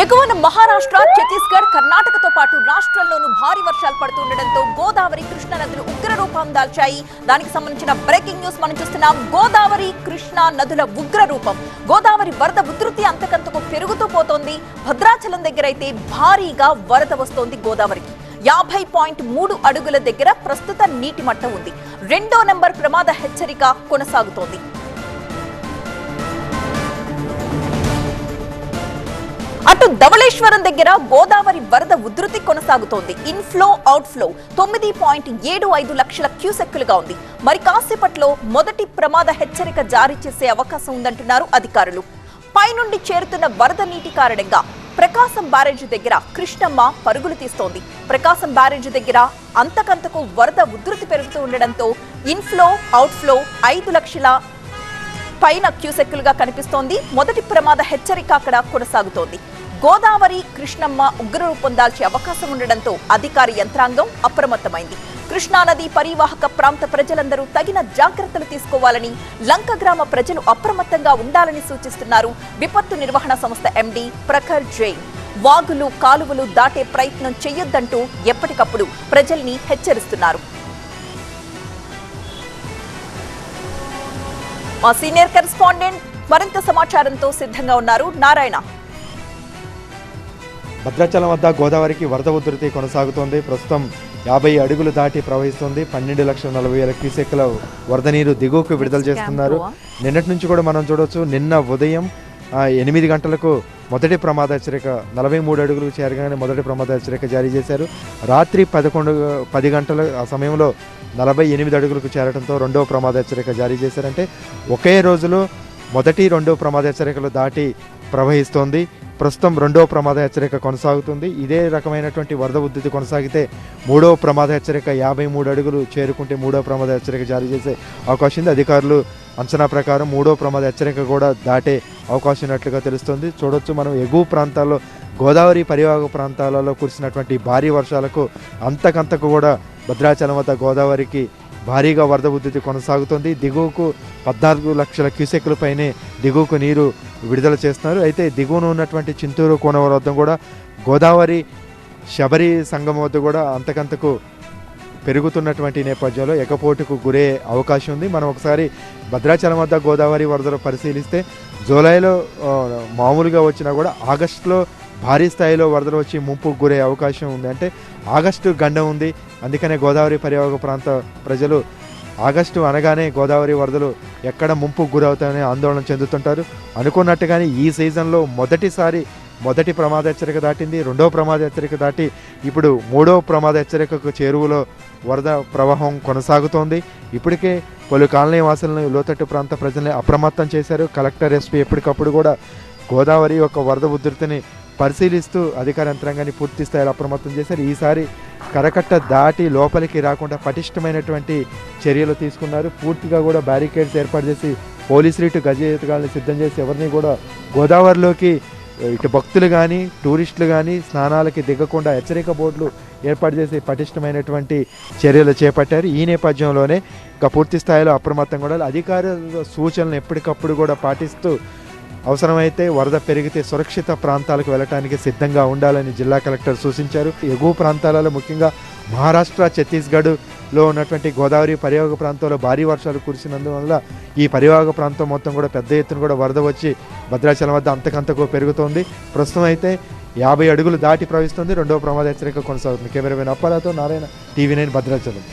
ఎగువన మహారాష్ట్ర, ఛత్తీస్గఢ్, కర్ణాటకతో పాటు రాష్ట్రాల్లోనూ భారీ వర్షాలు పడుతుండటంతో గోదావరి, కృష్ణా నదులు ఉగ్ర రూపం దాల్చాయి. దానికి సంబంధించిన బ్రేకింగ్ న్యూస్ మనం చూస్తున్నాం. గోదావరి, కృష్ణా నదుల ఉగ్ర రూపం. గోదావరి వరద ఉధృతి అంతకంతకు పెరుగుతూ పోతోంది. భద్రాచలం దగ్గరైతే భారీగా వరద వస్తోంది. గోదావరికి 50.3 అడుగుల దగ్గర ప్రస్తుత నీటి మట్టం ఉంది. 2వ నెంబర్ ప్రమాద హెచ్చరిక కొనసాగుతోంది. అటు ధవళేశ్వరం దగ్గర గోదావరి వరద ఉధృతి కొనసాగుతోంది. ఇన్ఫ్లో అవుట్ఫ్లో 9.75 లక్షల క్యూసెక్కులుగా ఉంది. మరి కాసేపట్లో మొదటి ప్రమాద హెచ్చరిక జారీ చేసే అవకాశం ఉందంటున్నారు అధికారులు. పైనుండి చేరుతున్న వరద నీటి కారణంగా ప్రకాశం బ్యారేజ్ దగ్గర కృష్ణమ్మ పరుగులు తీస్తోంది. ప్రకాశం బ్యారేజ్ దగ్గర అంతకంతకు వరద ఉధృతి పెరుగుతూ ఉండడంతో ఇన్ఫ్లో అవుట్ఫ్లో 5 లక్షల పైన క్యూసెక్కులుగా కనిపిస్తోంది. మొదటి ప్రమాద హెచ్చరిక అక్కడ కొనసాగుతోంది. గోదావరి, కృష్ణమ్మ ఉగ్రరూపం దాల్చే అవకాశం ఉండడంతో అధికార యంత్రాంగం అప్రమత్తమైంది. కృష్ణానది పరివాహక ప్రాంత ప్రజలందరూ తగిన జాగ్రత్తలు తీసుకోవాలని, లంక గ్రామ ప్రజలు అప్రమత్తంగా ఉండాలని సూచిస్తున్నారు విపత్తు నిర్వహణ సంస్థ ఎండీ ప్రఖర్ జైన్. వాగులు, కాలువలు దాటే ప్రయత్నం చేయొద్దంటూ ఎప్పటికప్పుడు ప్రజల్ని హెచ్చరిస్తున్నారు. మా సీనియర్ కరెస్పాండెంట్ మరింత సమాచారంతో సిద్ధంగా ఉన్నారు. నారాయణ. భద్రాచలం వద్ద గోదావరికి వరద ఉధృతి కొనసాగుతోంది. ప్రస్తుతం 50 అడుగులు దాటి ప్రవహిస్తుంది. 12,40,000 క్యూసెక్కుల వరద నీరు దిగువకు విడుదల చేస్తున్నారు. నిన్నటి నుంచి కూడా మనం చూడవచ్చు. నిన్న ఉదయం 8 గంటలకు మొదటి ప్రమాద హెచ్చరిక 43 అడుగులకు చేరగానే మొదటి ప్రమాద హెచ్చరిక జారీ చేశారు. రాత్రి 10 గంటల ఆ సమయంలో 48 అడుగులకు చేరడంతో రెండవ ప్రమాద హెచ్చరిక జారీ చేశారంటే ఒకే రోజులో మొదటి, రెండవ ప్రమాద హెచ్చరికలు దాటి ప్రవహిస్తోంది. ప్రస్తుతం రెండవ ప్రమాద హెచ్చరిక కొనసాగుతుంది. ఇదే రకమైనటువంటి వరద ఉధృతి కొనసాగితే మూడవ ప్రమాద హెచ్చరిక 53 అడుగులు చేరుకుంటే మూడవ ప్రమాద హెచ్చరిక జారీ చేసే అవకాశం ఉంది. అధికారులు అంచనా ప్రకారం మూడవ ప్రమాద హెచ్చరిక కూడా దాటే అవకాశం ఉన్నట్లుగా తెలుస్తుంది. చూడొచ్చు మనం ఎగువ ప్రాంతాల్లో, గోదావరి పరివాహక ప్రాంతాలలో కురిసినటువంటి భారీ వర్షాలకు అంతకంతకు కూడా భద్రాచలం వద్ద గోదావరికి భారీగా వరద ఉధృతి కొనసాగుతుంది. దిగువకు 14 లక్షల క్యూసెక్కుల పైనే దిగువకు నీరు విడుదల చేస్తున్నారు. అయితే దిగువన ఉన్నటువంటి చింతూరు కోనవరం వద్ద కూడా గోదావరి శబరి సంగమం వద్ద కూడా అంతకంతకు పెరుగుతున్నటువంటి నేపథ్యంలో ఎకపోటుకు గురే అవకాశం ఉంది. మనం ఒకసారి భద్రాచలం వద్ద గోదావరి వరదలు పరిశీలిస్తే జూలైలో మామూలుగా వచ్చినా కూడా ఆగస్టులో భారీ స్థాయిలో వరదలు వచ్చి ముంపుకు గురే అవకాశం ఉంది. అంటే ఆగస్టు గండం ఉంది. అందుకనే గోదావరి పరివాహక ప్రాంత ప్రజలు ఆగస్టు అనగానే గోదావరి వరదలు ఎక్కడ ముంపుకు గురవుతాయని ఆందోళన చెందుతుంటారు. అనుకున్నట్టుగానే ఈ సీజన్లో మొదటి ప్రమాద హెచ్చరిక దాటింది. రెండవ ప్రమాద హెచ్చరిక దాటి ఇప్పుడు మూడవ ప్రమాద హెచ్చరికకు చేరువలో వరద ప్రవాహం కొనసాగుతోంది. ఇప్పటికే పలు కాలనీ వాసులను, లోతట్టు ప్రాంత ప్రజల్ని అప్రమత్తం చేశారు. కలెక్టర్, ఎస్పీ ఎప్పటికప్పుడు కూడా గోదావరి యొక్క వరద ఉధృతిని పరిశీలిస్తూ అధికార యంత్రాంగాన్ని పూర్తి స్థాయిలో అప్రమత్తం చేశారు. ఈసారి కరకట్ట దాటి లోపలికి రాకుండా పటిష్టమైనటువంటి చర్యలు తీసుకున్నారు. పూర్తిగా కూడా బ్యారికేడ్స్ ఏర్పాటు చేసి పోలీసులు ఇటు గజేతగాళ్ళని సిద్ధం చేసి ఎవరిని కూడా గోదావరిలోకి ఇటు భక్తులు కానీ, టూరిస్టులు కానీ స్నానాలకి దిగకుండా హెచ్చరిక బోర్డులు ఏర్పాటు చేసి పటిష్టమైనటువంటి చర్యలు చేపట్టారు. ఈ నేపథ్యంలోనే ఇంకా పూర్తి స్థాయిలో అప్రమత్తంగా ఉండాలి. అధికారుల సూచనలు ఎప్పటికప్పుడు కూడా పాటిస్తూ అవసరమైతే వరద పెరిగితే సురక్షిత ప్రాంతాలకు వెళ్ళడానికి సిద్ధంగా ఉండాలని జిల్లా కలెక్టర్ సూచించారు. ఎగువ ప్రాంతాలలో ముఖ్యంగా మహారాష్ట్ర, ఛత్తీస్గఢ్లో ఉన్నటువంటి గోదావరి పరివాహక ప్రాంతంలో భారీ వర్షాలు కురిసినందువల్ల ఈ పరివాహక ప్రాంతం మొత్తం కూడా పెద్ద ఎత్తున కూడా వరద వచ్చి భద్రాచలం వద్ద అంతకంతకు పెరుగుతోంది. ప్రస్తుతం అయితే 50 అడుగులు దాటి ప్రవహిస్తుంది. రెండవ ప్రమాద హెచ్చరిక కొనసాగుతుంది. కెమెరామెన్ అప్పారాతో నారాయణ, TV9 భద్రాచలం.